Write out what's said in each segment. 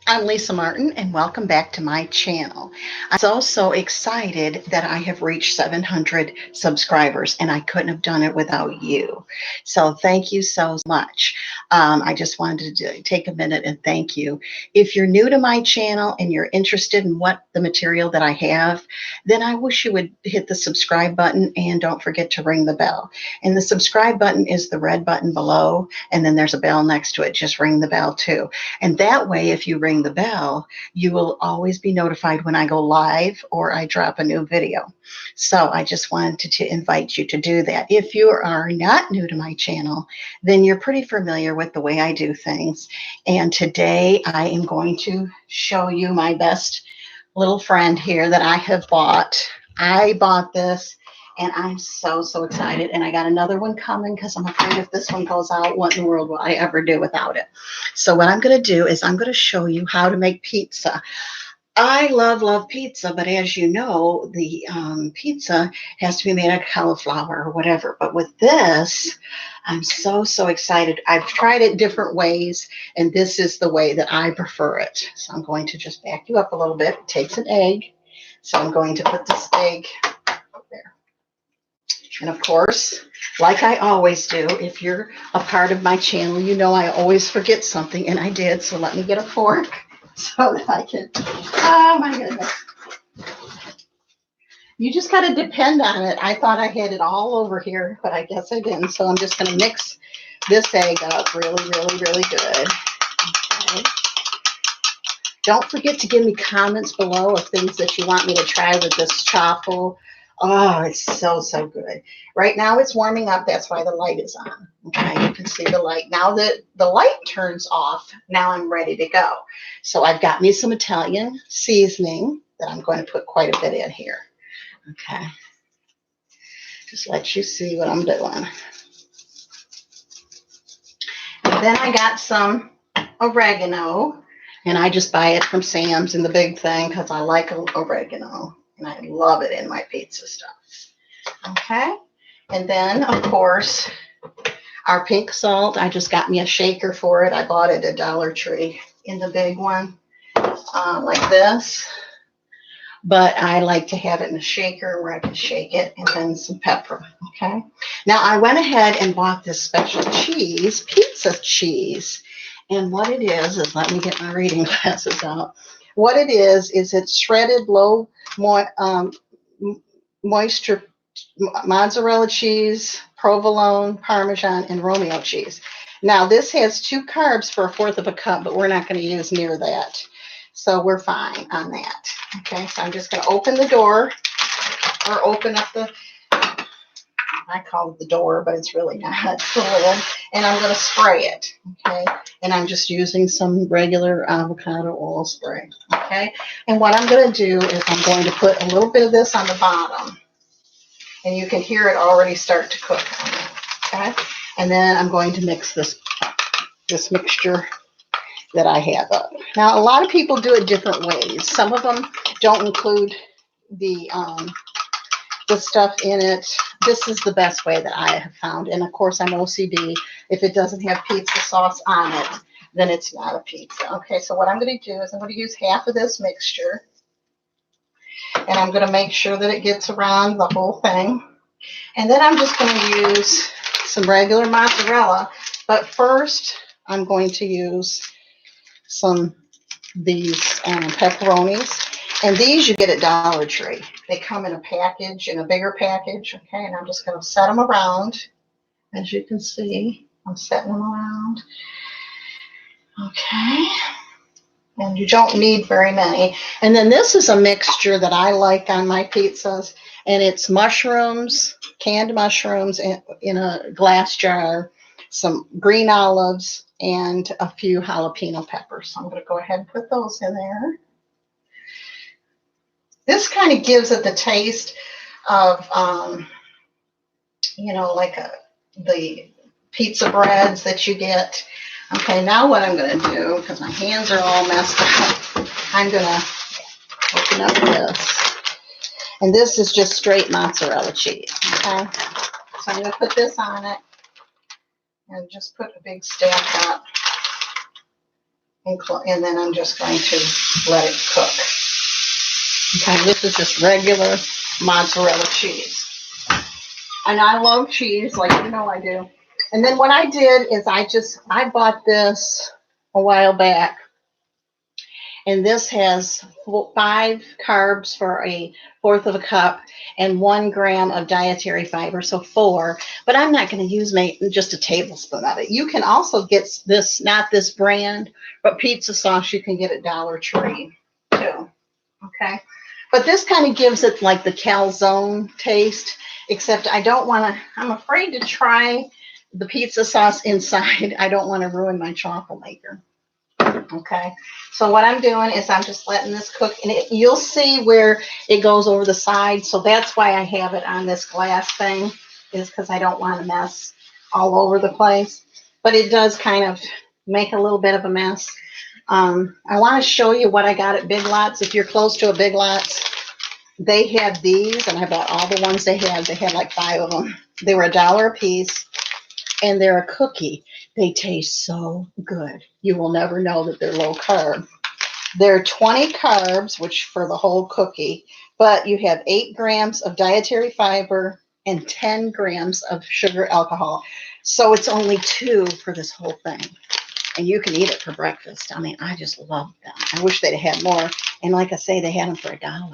I'm Lisa Martin, and welcome back to my channel. I'm so excited that I have reached 700 subscribers, and I couldn't have done it without you. So, thank you so much. I just wanted to take a minute and thank you. If you're new to my channel and you're interested in what the material that I have, then I wish you would hit the subscribe button and don't forget to ring the bell. And the subscribe button is the red button below, and then there's a bell next to it. Just ring the bell too. And that way, if you ring the bell, you will always be notified when I go live or I drop a new video. So I just wanted to invite you to do that. If you are not new to my channel, then you're pretty familiar with the way I do things. And today I am going to show you my best little friend here that I have bought. I bought this and I'm so excited. And I got another one coming because I'm afraid if this one goes out, what in the world will I ever do without it? So what I'm going to do is I'm going to show you how to make pizza. I love pizza, but as you know, the pizza has to be made of cauliflower or whatever. But with this, I'm so excited. I've tried it different ways, and this is the way that I prefer it. So I'm going to just back you up a little bit. It takes an egg. So I'm going to put this egg there. And of course, like I always do, if you're a part of my channel, you know I always forget something, and I did. So let me get a fork so that I can, oh my goodness. You just got to depend on it. I thought I had it all over here, but I guess I didn't. So I'm just going to mix this egg up really good. Okay. Don't forget to give me comments below of things that you want me to try with this chaffle. Oh, it's so good. Right now it's warming up. That's why the light is on. Okay, you can see the light. Now that the light turns off, now I'm ready to go. So I've got me some Italian seasoning that I'm going to put quite a bit in here. Okay, just let you see what I'm doing. And then I got some oregano, and I just buy it from Sam's in the big thing because I like oregano, and I love it in my pizza stuff. Okay, and then, of course, our pink salt. I just got me a shaker for it. I bought it at Dollar Tree in the big one, like this. But I like to have it in a shaker where I can shake it, and then some pepper, okay? Now, I went ahead and bought this special cheese, pizza cheese. And what it is let me get my reading glasses out. What it is it's shredded low moisture mozzarella cheese, provolone, Parmesan, and Romeo cheese. Now, this has 2 carbs for 1/4 of a cup, but we're not going to use near that. So we're fine on that. Okay, so I'm just going to open the door or open up the, I call it the door, but it's really not. It's the lid. And I'm going to spray it. Okay, and I'm just using some regular avocado oil spray. Okay, and what I'm going to do is I'm going to put a little bit of this on the bottom. And you can hear it already start to cook. Okay, and then I'm going to mix this mixture that I have up. Now, a lot of people do it different ways. Some of them don't include the stuff in it. This is the best way that I have found. And of course, I'm OCD. If it doesn't have pizza sauce on it, then it's not a pizza. Okay, so what I'm going to do is I'm going to use half of this mixture. And I'm going to make sure that it gets around the whole thing. And then I'm just going to use some regular mozzarella. But first, I'm going to use some these pepperonis. And these you get at Dollar Tree. They come in a package, in a bigger package. Okay, and I'm just going to set them around. As you can see, I'm setting them around. Okay. And you don't need very many. And then this is a mixture that I like on my pizzas. And it's mushrooms, canned mushrooms in a glass jar, some green olives, and a few jalapeno peppers. So I'm going to go ahead and put those in there. This kind of gives it the taste of, like the pizza breads that you get. Okay, now what I'm going to do, because my hands are all messed up, I'm going to open up this. And this is just straight mozzarella cheese. Okay, so I'm going to put this on it and just put a big stack up. and then I'm just going to let it cook. Okay, this is just regular mozzarella cheese. And I love cheese, like you know I do. And then what I did is I bought this a while back. And this has 5 carbs for a fourth of a cup and 1 gram of dietary fiber, so 4. But I'm not going to use just a tablespoon of it. You can also get this, not this brand, but pizza sauce you can get at Dollar Tree too. Okay. But this kind of gives it like the calzone taste, except I don't want to, I'm afraid to try the pizza sauce inside. I don't want to ruin my chocolate maker. Okay, so what I'm doing is I'm just letting this cook, and you'll see where it goes over the side. So that's why I have it on this glass thing, is because I don't want to mess all over the place. But it does kind of make a little bit of a mess. I want to show you what I got at Big Lots. If you're close to a Big Lots, they had these, and I bought all the ones they had. They had like 5 of them. They were $1 a piece, and they're a cookie. They taste so good. You will never know that they're low carb. They're 20 carbs, which for the whole cookie, but you have 8 grams of dietary fiber and 10 grams of sugar alcohol. So it's only 2 for this whole thing. And you can eat it for breakfast. I mean, I just love them. I wish they'd had more. And like I say, they had them for $1. I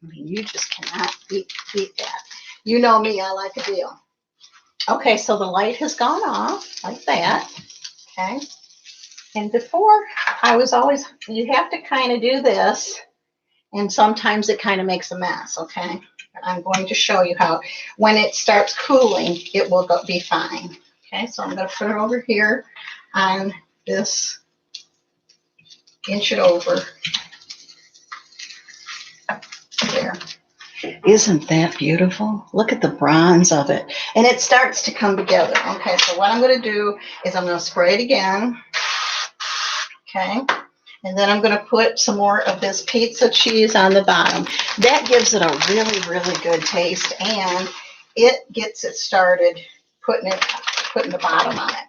mean, you just cannot beat that. You know me, I like a deal. Okay, so the light has gone off like that. Okay. And before, I was always, you have to kind of do this, and sometimes it kind of makes a mess, okay? I'm going to show you how, when it starts cooling, it will be fine. Okay, so I'm going to put it over here on this, inch it over. There. Isn't that beautiful? Look at the bronze of it. And it starts to come together. Okay, so what I'm going to do is I'm going to spray it again. Okay, and then I'm going to put some more of this pizza cheese on the bottom. That gives it a really, really good taste, and it gets it started putting the bottom on it.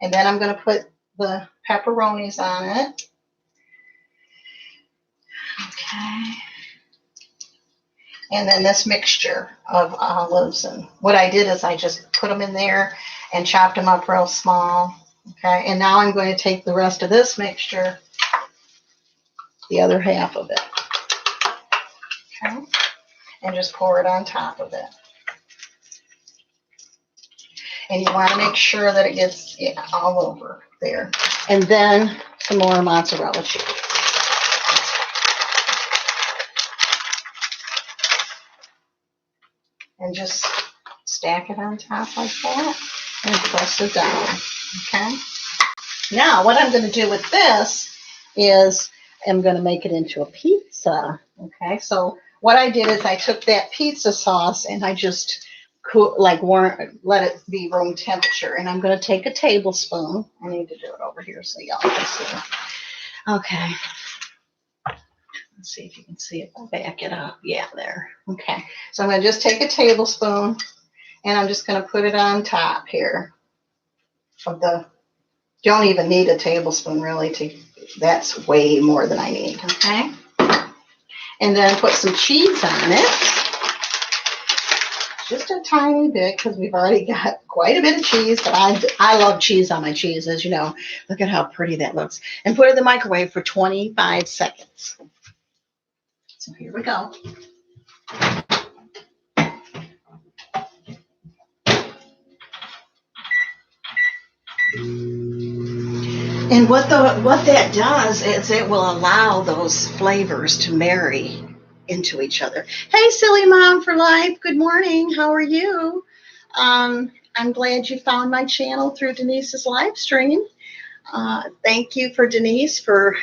And then I'm going to put the pepperonis on it. Okay. And then this mixture of olives. And what I did is I just put them in there and chopped them up real small. Okay, and now I'm going to take the rest of this mixture, the other half of it, okay, and just pour it on top of it. And you want to make sure that it gets all over there. And then some more mozzarella cheese. And just stack it on top like that and press it down, okay? Now, what I'm going to do with this is I'm going to make it into a pizza, okay? So what I did is I took that pizza sauce and I just let it be room temperature. And I'm going to take a tablespoon. I need to do it over here so y'all can see. Okay. Let's see if you can see it. I'll back it up. Yeah, there. Okay. So I'm going to just take a tablespoon and I'm just going to put it on top here of the, don't even need a tablespoon really that's way more than I need. Okay. And then put some cheese on it. Just a tiny bit because we've already got quite a bit of cheese, but I love cheese on my cheese, as you know. Look at how pretty that looks. And put it in the microwave for 25 seconds. So here we go. And what that does is it will allow those flavors to marry into each other. Hey, Silly Mom for Life. Good morning. How are you? I'm glad you found my channel through Denise's live stream. Thank you for Denise for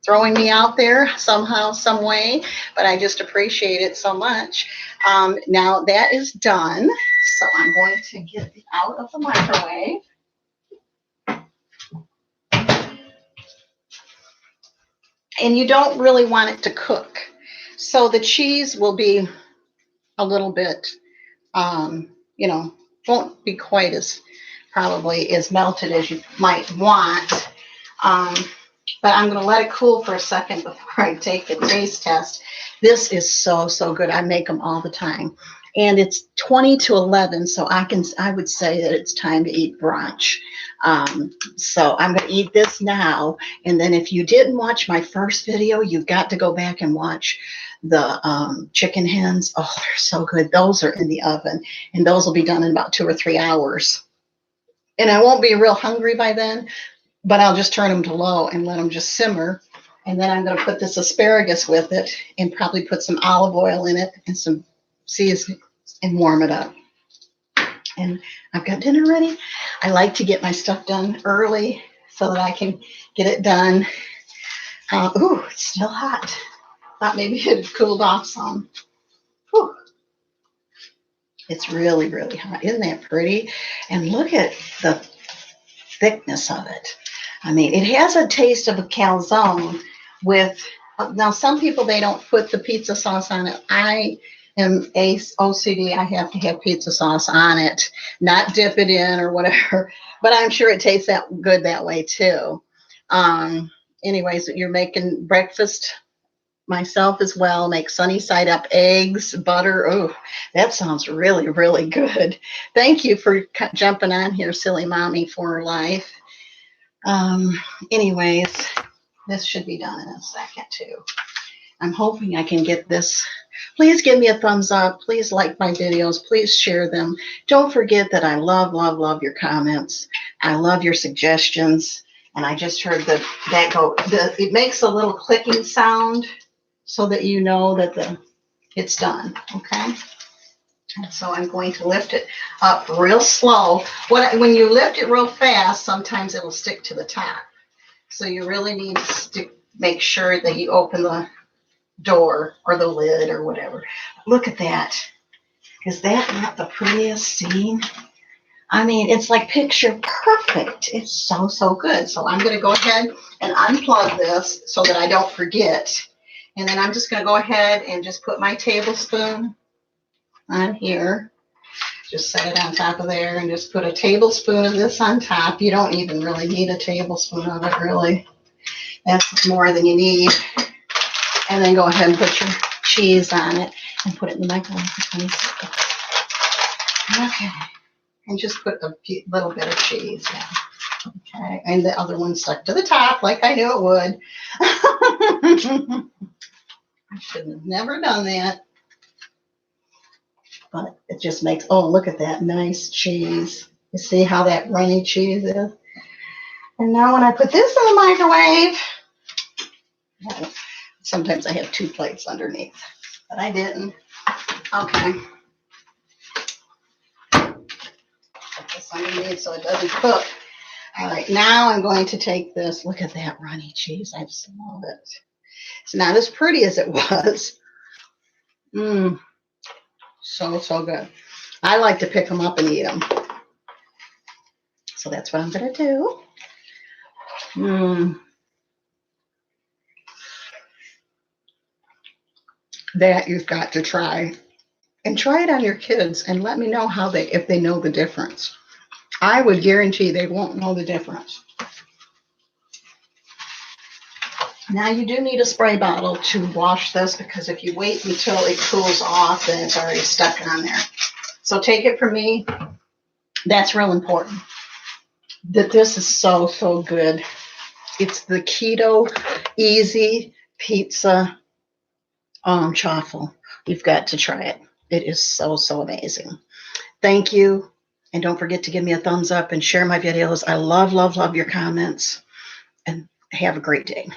throwing me out there somehow, some way, but I just appreciate it so much. Now that is done, so I'm going to get it out of the microwave. And you don't really want it to cook. So the cheese will be a little bit, won't be quite as probably as melted as you might want. Um, but I'm going to let it cool for a second before I take the taste test. This is so, so good. I make them all the time. And it's 20 to 11, so I would say that it's time to eat brunch. So I'm going to eat this now. And then if you didn't watch my first video, you've got to go back and watch the chicken hens. Oh, they're so good. Those are in the oven, and those will be done in about 2 or 3 hours. And I won't be real hungry by then, but I'll just turn them to low and let them just simmer. And then I'm going to put this asparagus with it and probably put some olive oil in it and some seasoning and warm it up. And I've got dinner ready. I like to get my stuff done early so that I can get it done. Ooh, it's still hot. Thought maybe it had cooled off some. Whew. It's really, really hot. Isn't that pretty? And look at the thickness of it. I mean, it has a taste of a calzone with, now some people, they don't put the pizza sauce on it. I am OCD. I have to have pizza sauce on it, not dip it in or whatever, but I'm sure it tastes that good that way too. Anyways, you're making breakfast. Myself as well, make sunny side up eggs, butter. Oh, that sounds really, really good. Thank you for jumping on here, Silly Mommy for Life. Anyways, this should be done in a second too. I'm hoping I can get this. Please give me a thumbs up. Please like my videos. Please share them. Don't forget that I love, love, love your comments. I love your suggestions. And I just heard it makes a little clicking sound so that you know that it's done, okay? And so I'm going to lift it up real slow. When you lift it real fast, sometimes it'll stick to the top. So you really need to make sure that you open the door or the lid or whatever. Look at that. Is that not the prettiest scene? I mean, it's like picture perfect. It's so, so good. So I'm going to go ahead and unplug this so that I don't forget. And then I'm just going to go ahead and just put my tablespoon on here. Just set it on top of there and just put a tablespoon of this on top. You don't even really need a tablespoon of it, really. That's more than you need. And then go ahead and put your cheese on it and put it in the microwave for 20 seconds. Okay. And just put a little bit of cheese in. Okay. And the other one stuck to the top like I knew it would. I should have never done that. But it just makes, oh, look at that nice cheese. You see how that runny cheese is? And now when I put this in the microwave, sometimes I have 2 plates underneath, but I didn't. Okay. Put this underneath so it doesn't cook. All right, now I'm going to take this. Look at that runny cheese. I just love it. It's not as pretty as it was. So, so good. I like to pick them up and eat them. So that's what I'm going to do. That you've got to try. And try it on your kids and let me know if they know the difference. I would guarantee they won't know the difference. Now you do need a spray bottle to wash this because if you wait until it cools off, then it's already stuck on there. So take it from me. That's real important. That this is so, so good. It's the Keto Easy Pizza chaffle. You've got to try it. It is so, so amazing. Thank you. And don't forget to give me a thumbs up and share my videos. I love, love, love your comments. And have a great day.